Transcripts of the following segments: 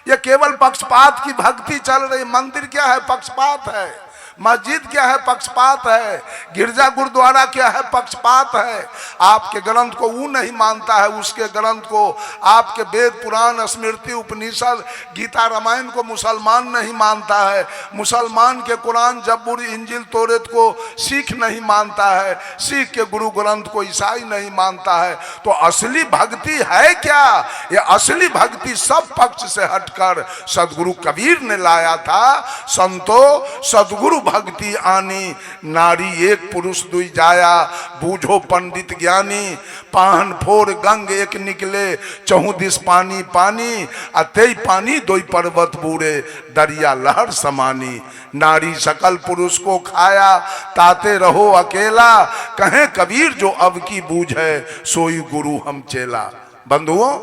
ये केवल पक्षपात की भक्ति चल रही। मंदिर क्या है? पक्षपात है। मस्जिद क्या है? पक्षपात है। गिरजा गुरुद्वारा क्या है? पक्षपात है। आपके ग्रंथ को वो नहीं मानता है, उसके ग्रंथ को, आपके वेद पुराण स्मृति उपनिषद गीता रामायण को मुसलमान नहीं मानता है। मुसलमान के कुरान जब्बूर इंजिल तोरेत को सिख नहीं मानता है। सिख के गुरु ग्रंथ को ईसाई नहीं मानता है। तो असली भक्ति है क्या? ये असली भक्ति सब पक्ष से हटकर सदगुरु कबीर ने लाया था। संतो सदगुरु भक्ति आनी, नारी एक पुरुष दुई जाया, बूझो पंडित ज्ञानी। पाहन फोर गंग एक निकले, चहु दिस पानी पानी। अतई पानी दोई पर्वत बूढ़े, दरिया लहर समानी। नारी सकल पुरुष को खाया, ताते रहो अकेला। कहें कबीर जो अब की बूझ है, सोई गुरु हम चेला। बंधुओं,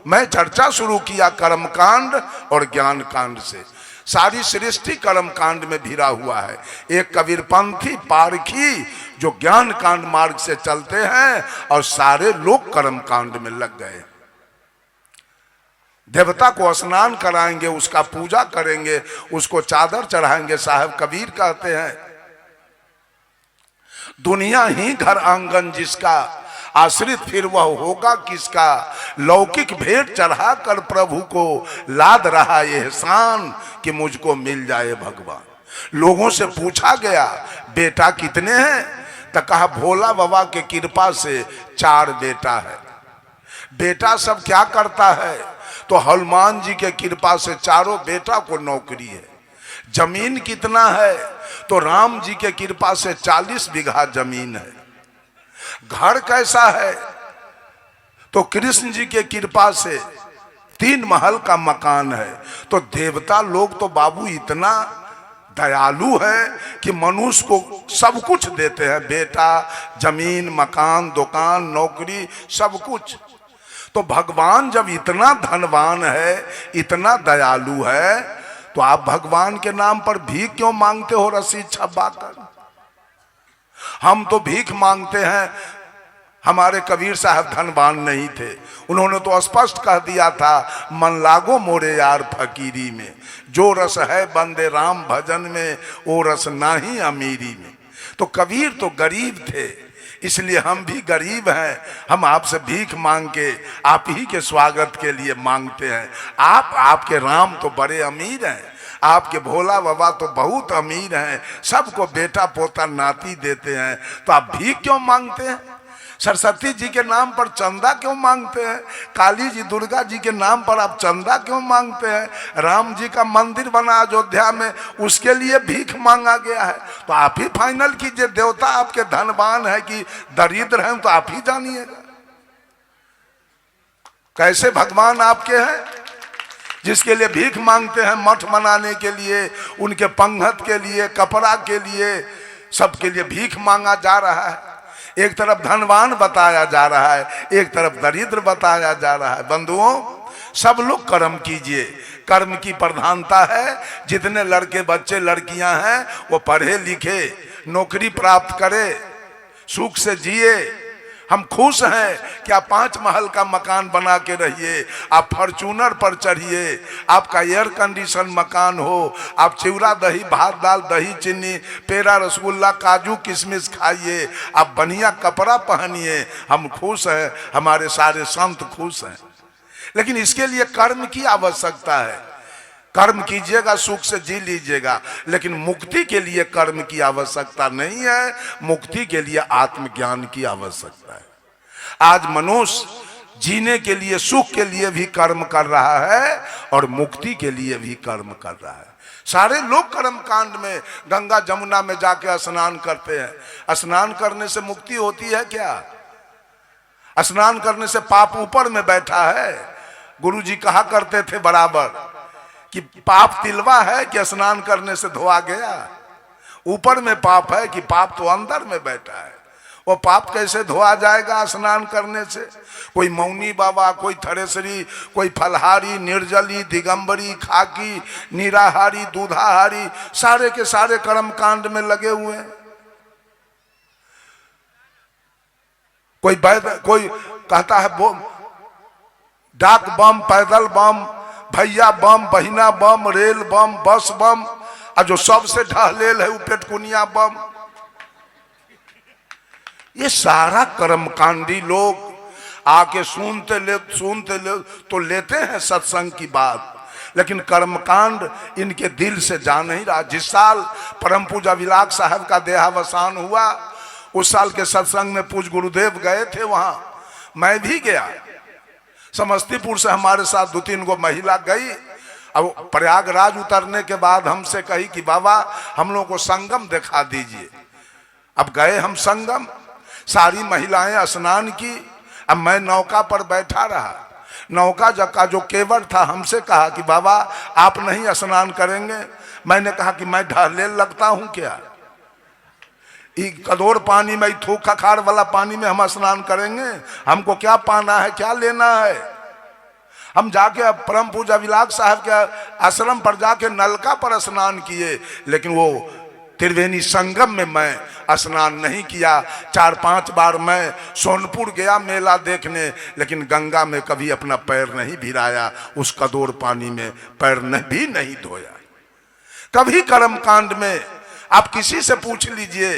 मैं चर्चा शुरू किया कर्मकांड और ज्ञान कांड से। सारी सृष्टि कर्म कांड में भिरा हुआ है। एक कबीरपंथी पारखी जो ज्ञान कांड मार्ग से चलते हैं और सारे लोग कर्म कांड में लग गए। देवता को स्नान कराएंगे, उसका पूजा करेंगे, उसको चादर चढ़ाएंगे। साहब कबीर कहते हैं, दुनिया ही घर आंगन जिसका, आश्रित फिर वह होगा किसका। लौकिक भेंट चढ़ा कर प्रभु को, लाद रहा एहसान कि मुझको मिल जाए भगवान। लोगों से पूछा गया, बेटा कितने हैं? तो कहा भोला बाबा के कृपा से 4 बेटा है। बेटा सब क्या करता है? तो हनुमान जी के कृपा से चारों बेटा को नौकरी है। जमीन कितना है? तो राम जी के कृपा से 40 बीघा जमीन है। घर कैसा है? तो कृष्ण जी के कृपा से 3 महल का मकान है। तो देवता लोग तो बाबू इतना दयालु है कि मनुष्य को सब कुछ देते हैं, बेटा, जमीन, मकान, दुकान, नौकरी, सब कुछ। तो भगवान जब इतना धनवान है, इतना दयालु है, तो आप भगवान के नाम पर भीख क्यों मांगते हो रसीद छपा कर? हम तो भीख मांगते हैं। हमारे कबीर साहब धनवान नहीं थे। उन्होंने तो स्पष्ट कह दिया था, मन लागो मोरे यार फकीरी में, जो रस है बंदे राम भजन में, वो रस नाही अमीरी में। तो कबीर तो गरीब थे, इसलिए हम भी गरीब हैं। हम आपसे भीख मांग के आप ही के स्वागत के लिए मांगते हैं। आपके राम तो बड़े अमीर हैं, आपके भोला बाबा तो बहुत अमीर हैं, सबको बेटा पोता नाती देते हैं। तो आप भीख क्यों मांगते हैं? सरस्वती जी के नाम पर चंदा क्यों मांगते हैं? काली जी, दुर्गा जी के नाम पर आप चंदा क्यों मांगते हैं? राम जी का मंदिर बना अयोध्या में, उसके लिए भीख मांगा गया है। तो आप ही फाइनल कीजिए, देवता आपके धनवान है कि दरिद्र हैं, तो आप ही जानिएगा। कैसे भगवान आपके हैं जिसके लिए भीख मांगते हैं? मठ बनाने के लिए, उनके पंगत के लिए, कपड़ा के लिए, सबके लिए भीख मांगा जा रहा है। एक तरफ धनवान बताया जा रहा है, एक तरफ दरिद्र बताया जा रहा है। बंधुओं, सब लोग कर्म कीजिए। कर्म की प्रधानता है। जितने लड़के बच्चे लड़कियां हैं वो पढ़े लिखे, नौकरी प्राप्त करे, सुख से जिए। हम खुश हैं कि आप 5 महल का मकान बना के रहिए, आप फॉर्च्यूनर पर चढ़िए, आपका एयर कंडीशन मकान हो, आप चिवड़ा दही भात दाल दही चीनी पेड़ा रसगुल्ला काजू किशमिश खाइए, आप बढ़िया कपड़ा पहनिए। हम खुश हैं, हमारे सारे संत खुश हैं। लेकिन इसके लिए कर्म की आवश्यकता है। कर्म कीजिएगा, सुख से जी लीजिएगा, लेकिन मुक्ति के लिए कर्म की आवश्यकता नहीं है। मुक्ति के लिए आत्मज्ञान की आवश्यकता है। आज मनुष्य जीने के लिए, सुख के लिए भी कर्म कर रहा है और मुक्ति के लिए भी कर्म कर रहा है। सारे लोग कर्म कांड में गंगा जमुना में जाके स्नान करते हैं। स्नान करने से मुक्ति होती है क्या? स्नान करने से पाप ऊपर में बैठा है। गुरुजी कहा करते थे बराबर कि पाप तिलवा है कि स्नान करने से धोआ गया? ऊपर में पाप है कि पाप तो अंदर में बैठा है। वो पाप कैसे धोआ जाएगा स्नान करने से? कोई मौनी बाबा, कोई थरेसरी, कोई फलहारी, निर्जली, दिगंबरी, खाकी, निराहारी, दूधाहारी, सारे के सारे कर्म कांड में लगे हुए हैं। कोई कहता है डाक बम, पैदल बम, भैया बम, बहिना बम, रेल बम, बस बम, और जो सबसे ढहलेल है वो पेटकुनिया बम। ये सारा कर्मकांडी लोग आके सुनते ले तो लेते हैं सत्संग की बात, लेकिन कर्मकांड इनके दिल से जा नहीं रहा। जिस साल परम पूजा विलाग साहब का देहावसान हुआ, उस साल के सत्संग में पूज गुरुदेव गए थे, वहां मैं भी गया। समस्तीपुर से हमारे साथ 2-3 गो महिला गई। अब प्रयागराज उतरने के बाद हमसे कही कि बाबा हम लोगों को संगम दिखा दीजिए। अब गए हम संगम, सारी महिलाएं स्नान की। अब मैं नौका पर बैठा रहा। नौका का जो केवट था हमसे कहा कि बाबा आप नहीं स्नान करेंगे। मैंने कहा कि मैं ढहलेल लगता हूं क्या? कदोर पानी में, थूक खार वाला पानी में हम स्नान करेंगे? हमको क्या पाना है, क्या लेना है? हम जाके परम पूजा विलाग साहब के आश्रम पर जाके नलका पर स्नान किए, लेकिन वो त्रिवेणी संगम में मैं स्नान नहीं किया। 4-5 बार मैं सोनपुर गया मेला देखने, लेकिन गंगा में कभी अपना पैर नहीं भिराया, उस कदोर पानी में पैर भी नहीं धोया। कभी कर्मकांड में आप किसी से पूछ लीजिए,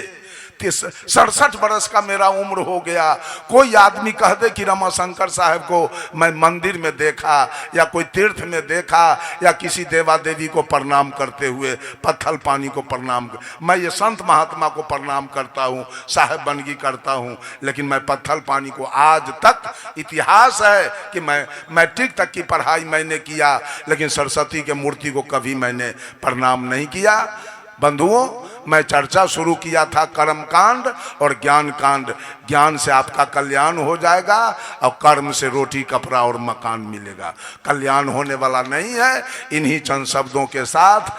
67 बरस का मेरा उम्र हो गया, कोई आदमी कह दे कि रमाशंकर साहब को मैं मंदिर में देखा या कोई तीर्थ में देखा या किसी देवा देवी को प्रणाम करते हुए, पत्थल पानी को प्रणाम, मैं ये संत महात्मा को प्रणाम करता हूँ, साहेब बनगी करता हूँ, लेकिन मैं पत्थल पानी को आज तक, इतिहास है कि मैं मैट्रिक तक की पढ़ाई मैंने किया, लेकिन सरस्वती के मूर्ति को कभी मैंने प्रणाम नहीं किया। बंधुओं, मैं चर्चा शुरू किया था कर्मकांड और ज्ञान कांड। ज्ञान से आपका कल्याण हो जाएगा और कर्म से रोटी कपड़ा और मकान मिलेगा। कल्याण होने वाला नहीं है। इन्हीं चंद शब्दों के साथ